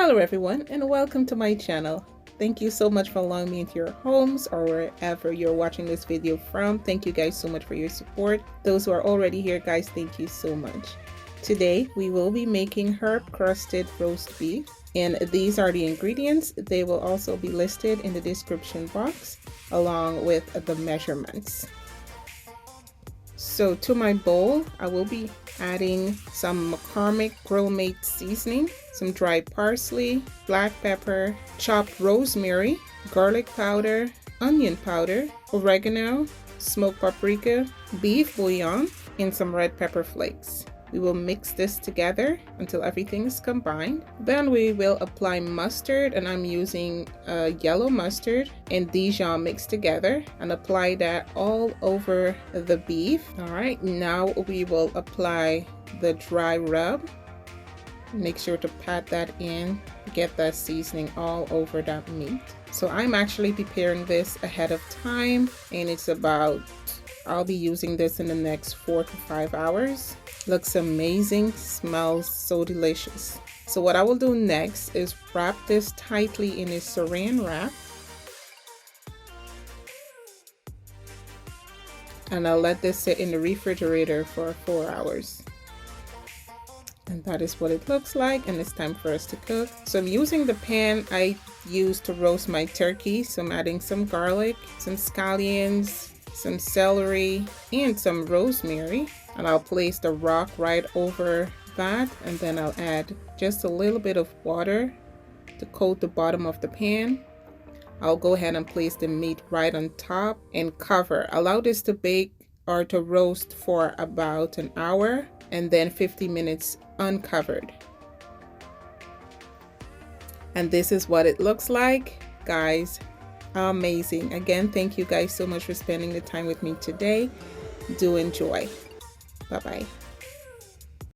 Hello everyone and welcome to my channel. Thank you so much for allowing me into your homes or wherever you're watching this video from. Thank you guys so much for your support. Those who are already here, guys, thank you so much. Today we will be making herb crusted roast beef, and these are the ingredients. They will also be listed in the description box along with the measurements. So to my bowl, I will be adding some McCormick Grill Mate seasoning, some dried parsley, black pepper, chopped rosemary, garlic powder, onion powder, oregano, smoked paprika, beef bouillon, and some red pepper flakes. We will mix this together until everything is combined. Then we will apply mustard, and I'm using yellow mustard and Dijon mixed together, and apply that all over the beef. All right, now we will apply the dry rub. Make sure to pat that in, get that seasoning all over that meat. So I'm actually preparing this ahead of time, and it's I'll be using this in the next 4 to 5 hours. Looks amazing, smells so delicious. So what I will do next is wrap this tightly in a saran wrap, and I'll let this sit in the refrigerator for 4 hours. And that is what it looks like, and it's time for us to cook. So I'm using the pan I used to roast my turkey. So I'm adding some garlic, some scallions, some celery, and some rosemary. And I'll place the rock right over that, and then I'll add just a little bit of water to coat the bottom of the pan. I'll go ahead and place the meat right on top and cover. Allow this to bake or to roast for about an hour, and then 50 minutes uncovered. And this is what it looks like, guys. Amazing. Again, thank you guys so much for spending the time with me today. Do enjoy. Bye-bye.